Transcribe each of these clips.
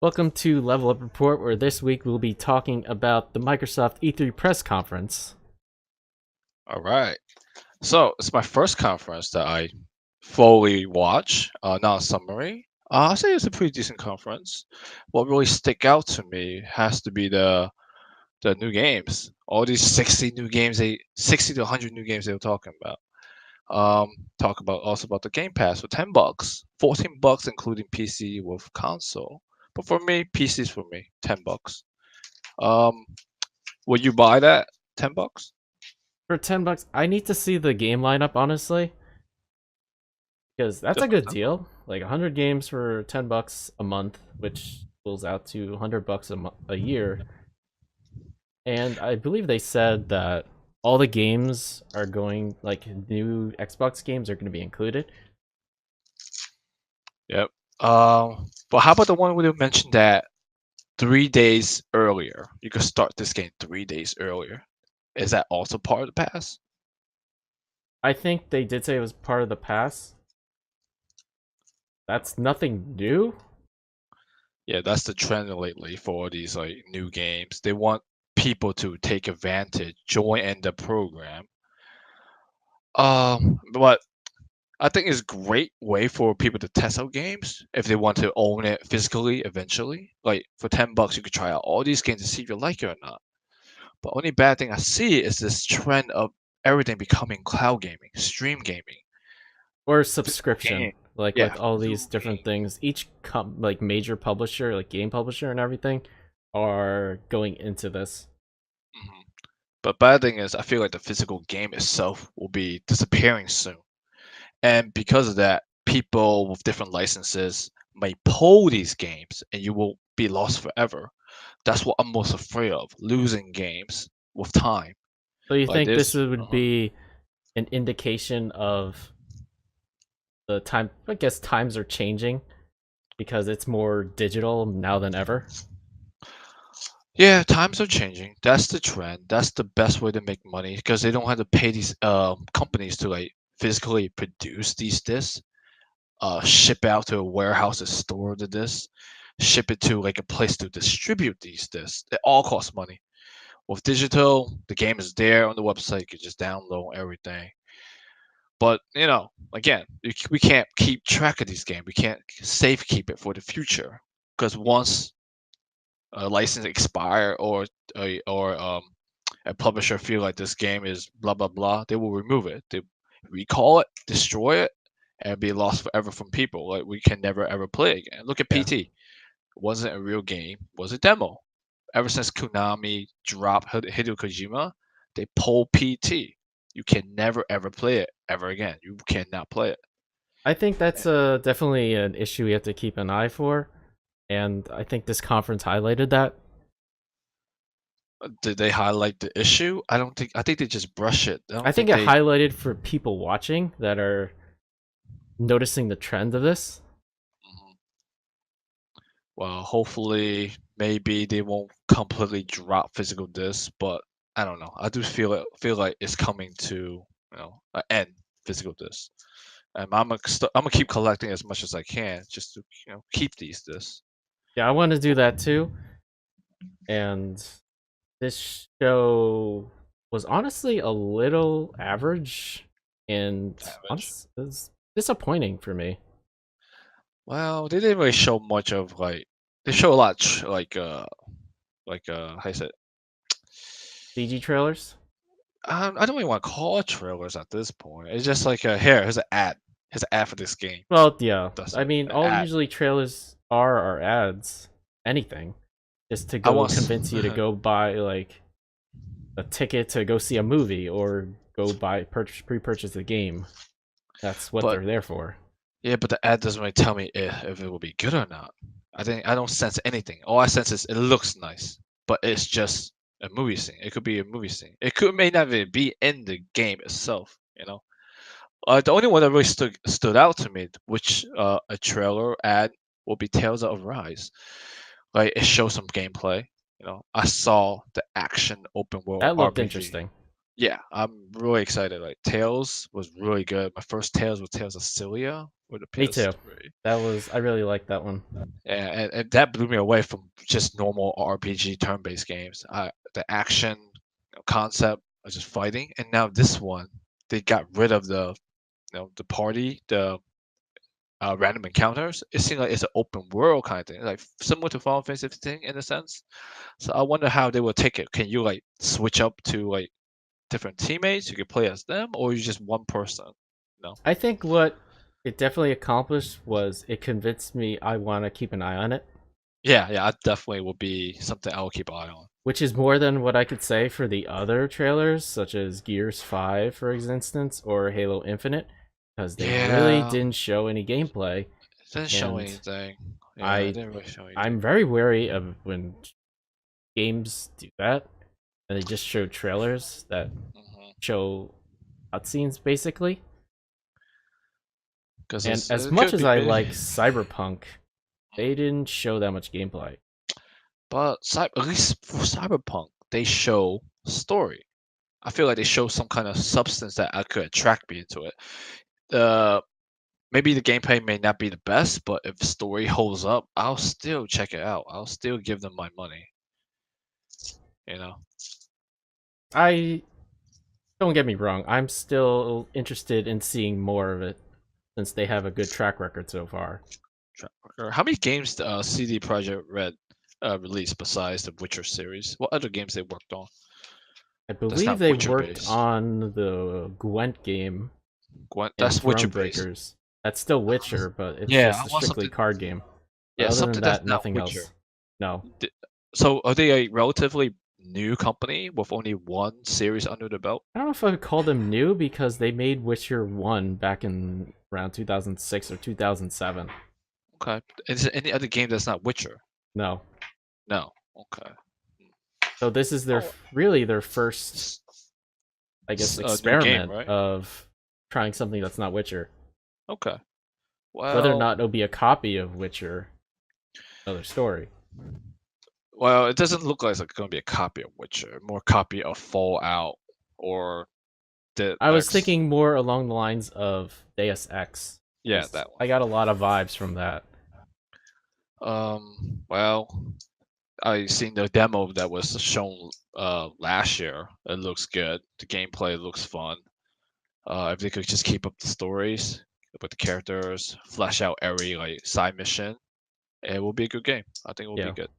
Welcome to Level Up Report, where this week we'll be talking about the Microsoft E3 press conference. All right. So it's my first conference that I fully watch, not a summary. I'll say it's a pretty decent conference. What really stick out to me has to be the new games. All these 60 new games, 60 to 100 new games they were talking about. Talk about also about the Game Pass for $10, $14 including PC with console. But for me, PC's for me, $10. Um, would you buy that? $10? For $10, I need to see the game lineup, honestly, because that's a Just for good 10? deal. Like 100 games for $10 a month, which pulls out to $100 a year. And I believe they said that all the games are going, like new Xbox games are going to be included. Yep. But how about the one where you mentioned that 3 days earlier, you could start this game 3 days earlier? Is that also part of the pass? I think they did say it was part of the pass. That's nothing new. Yeah, that's the trend lately for these like new games. They want people to take advantage, join in the program. But I think it's a great way for people to test out games if they want to own it physically eventually. Like for $10, you could try out all these games to see if you like it or not. But only bad thing I see is this trend of everything becoming cloud gaming, stream gaming, Or physical subscription, game. like Yeah, with all physical these different game. things, each like major publisher, like game publisher and everything, are going into this. hmm But bad thing is, I feel like the physical game itself will be disappearing soon, and because of that, people with different licenses may pull these games, and you will be lost forever. That's what I'm most afraid of: losing games with time. So you Like think this this. would be an indication of the time? I guess times are changing because it's more digital now than ever. Yeah, times are changing. That's the trend. That's the best way to make money because they don't have to pay these companies to like physically produce these discs, ship out to a warehouse to store the discs, ship it to like a place to distribute these discs. It all costs money. With digital, the game is there on the website. You can just download everything. But again, we can't keep track of these games. We can't safe keep it for the future because once a license expire or a publisher feel like this game is blah blah blah, they will remove it. They recall it, destroy it, and be lost forever from people. Like we can never ever play it again. Look at Yeah, PT. It wasn't a real game. It was a demo. Ever since Konami dropped Hideo Kojima, they pulled PT. You can never ever play it ever again. You cannot play it. I think that's definitely an issue we have to keep an eye for, and I think this conference highlighted that. Did they highlight the issue? I don't think. I think they just brush it. I I don't think think it they. highlighted for people watching that are noticing the trend of this. Mhm. Well, hopefully, maybe they won't completely drop physical discs, but I don't know. I do feel like it's coming to an end physical discs, and I'm gonna keep collecting as much as I can just to keep these discs. Yeah, I want to do that too. And this show was honestly a little average, and Damage. honestly, it was disappointing for me. Well, they didn't really show much of like they show a lot how you say it? CG trailers. I don't even want to call it trailers at this point. It's just like here's an ad. Here's an ad for this game. Well, yeah. That's I it. mean, An all ad. usually trailers are ads. Anything, just to I go want. convince you to go buy like a ticket to go see a movie or go buy pre-purchase the game. That's what But they're there for. yeah, but the ad doesn't really tell me if it will be good or not. I don't sense anything. All I sense is it looks nice, but it's just a movie scene. It could be a movie scene. It could may not even be in the game itself. The only one that really stood out to me, which a trailer ad, will be Tales of Rise. Like it shows some gameplay. I saw the action open world That looked RPG. interesting. Yeah, I'm really excited. Like Tales was really good. My first Tales was Tales of Cilia for the Me too. PS3. I really liked that one. And that blew me away from just normal RPG turn-based games. The action concept of just fighting, and now this one, they got rid of the party, the random encounters. It seems like it's an open world kind of thing, like similar to Final Fantasy 15 in a sense. So I wonder how they will take it. Can you like switch up to like different teammates? You can play as them, or you just one person? No. I think what it definitely accomplished was it convinced me I want to keep an eye on it, Yeah, yeah, I definitely will be something I will keep an eye on. which is more than what I could say for the other trailers, such as Gears 5, for instance, or Halo Infinite, because they really Yeah, didn't show any gameplay. it didn't show And anything. Yeah, it I didn't really show anything. I'm very wary of when games do that and they just show trailers that Hmm. show cutscenes basically. Because And as it much could as be I big. like Cyberpunk, they didn't show that much gameplay. But at least for Cyberpunk, they show story. I feel like they show some kind of substance that I could attract me into it. Uh, Maybe the gameplay may not be the best, but if story holds up, I'll still check it out. I'll still give them my money. You know. I don't get me wrong, I'm still interested in seeing more of it since they have a good track record so far. Track record. How many games CD Projekt Red released besides the Witcher series? What other games they worked on? I That's believe not they Witcher worked based. on the Gwent game Gwent, and that's Witcher based. Thronebreakers. That's still Witcher, but it's Yeah, just I a want strictly something. card game. But Yeah, other than something that's that, not nothing Witcher. else. No. D- So are they a relatively new company with only one series under the belt? I don't know if I would call them new because they made Witcher 1 back in around 2006 or 2007. Okay. Is there any other game that's not Witcher? No. No. Okay. So this is their Oh, really their first, it's, I guess, it's a new game, experiment right? of trying something that's not Witcher. Okay. Whether or Well, not it'll be a copy of Witcher, another story. well, it doesn't look like it's going to be a copy of Witcher, more copy of Fallout or the I was X. thinking more along the lines of Deus Ex, Yeah, because that one. I got a lot of vibes from that. Well, I seen the demo that was shown last year. It looks good. The gameplay looks fun. If they could just keep up the stories with the characters, flesh out every like side mission, it will be a good game. I think it will be Yeah, good,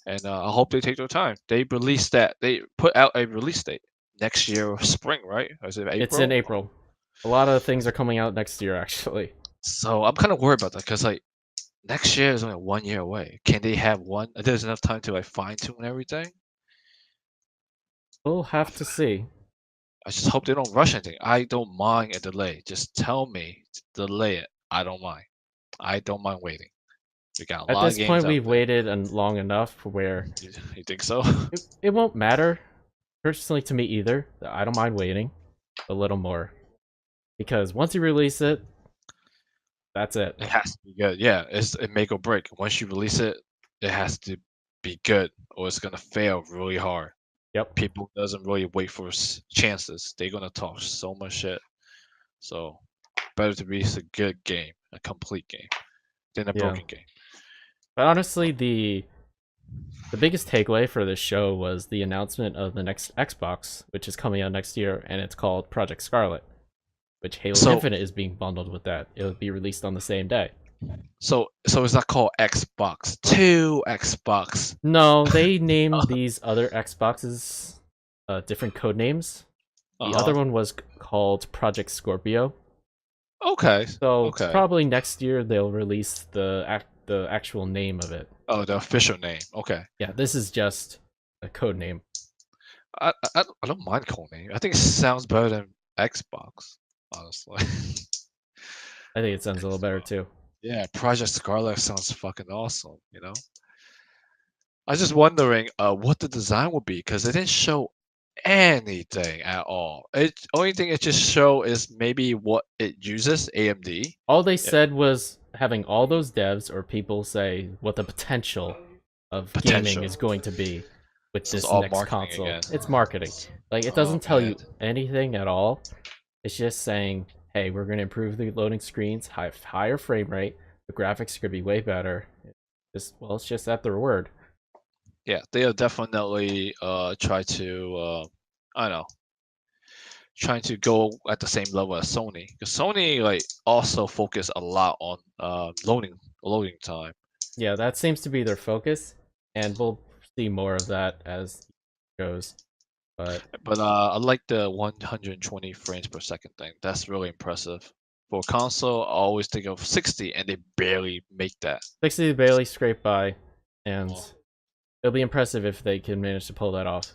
and I hope they take their time. They released that. They put out a release date next year, spring, right? Or is it it's in April? April. A lot of things are coming out next year, actually. So I'm kind of worried about that because like next year is only 1 year away. Can they have one? There's enough time to like fine tune everything. We'll I have to see. I just hope they don't rush anything. I don't mind a delay. Just tell me to delay it. I don't mind. I don't mind waiting. We got a At lot of this games point, out we've there. waited long enough where You think so? it won't matter personally to me either. I don't mind waiting a little more because once you release it, that's it. It has to be good. Yeah, it's a make or break. Once you release it, it has to be good, or it's gonna fail really hard. Yep. People doesn't really wait for chances. They're gonna talk so much shit. So better to release a good game, a complete game, than a Yeah. broken game. But honestly, the biggest takeaway for this show was the announcement of the next Xbox, which is coming out next year, and it's called Project Scarlet, which Halo So Infinite is being bundled with that. It will be released on the same day. so it's not called Xbox. Two Xbox. No, they named these other Xboxes different code names. The Uh other huh. one was called Project Scorpio. Okay. So Okay. probably next year they'll release the actual name of it. Oh, the official name. Okay. Yeah, this is just a code name. I don't mind code name. I think it sounds better than Xbox, honestly. I think it sounds a little better Xbox. too. Yeah, Project Scarlet sounds fucking awesome, you know? I was just wondering what the design would be because they didn't show anything at all. It only thing it just show is maybe what it uses, AMD. All they Yeah, said was having all those devs or people say what the potential of gaming potential. is going to be. with This is this all next marketing console. again. It's marketing. Like it Oh doesn't tell man. you anything at all. It's just saying, hey, we're gonna improve the loading screens, higher frame rate. The graphics are gonna be way better. It's just at their word. Yeah, they are definitely try to I don't know, trying to go at the same level as Sony. Because Sony like also focus a lot on loading time. Yeah, that seems to be their focus, and we'll see more of that as it goes. But But I like the 120 frames per second thing. That's really impressive. For console, I always think of 60, and they barely make that. 60 barely scrape by, and Oh. it'll be impressive if they can manage to pull that off.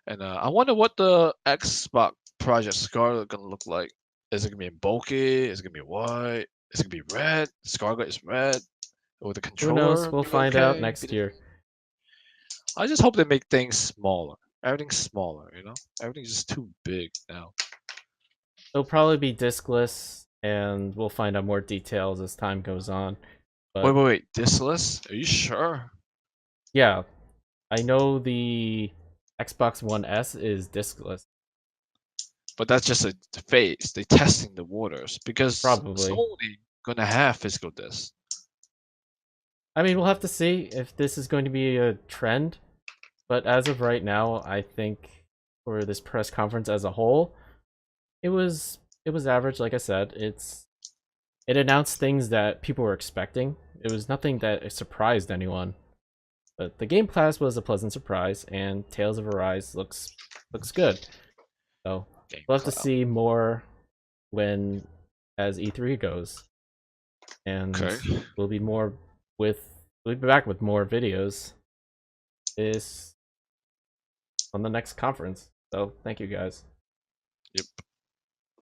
And I wonder what the Xbox Project Scarlet gonna look like. Is it gonna be bulky? Is it gonna be white? Is it gonna be red? Scarlet is red. Will the Who knows? controller We'll be find out okay? next year. I just hope they make things smaller. Everything's smaller, you know? Everything's just too big now. It'll probably be diskless, and we'll find out more details as time goes on. But Wait. Diskless? Are you sure? yeah, I know the Xbox One S is diskless. But that's just a phase. They testing the waters because Probably. Sony gonna have physical discs. I mean, we'll have to see if this is going to be a trend. But as of right now, I think for this press conference as a whole, it was average. Like I said, it announced things that people were expecting. It was nothing that surprised anyone. But the Game Pass was a pleasant surprise, and Tales of Arise looks good. So Game we'll have to Cloud. see more when as E3 goes, and Okay. we'll be more with we'll be back with more videos this on the next conference. So thank you guys. Yep.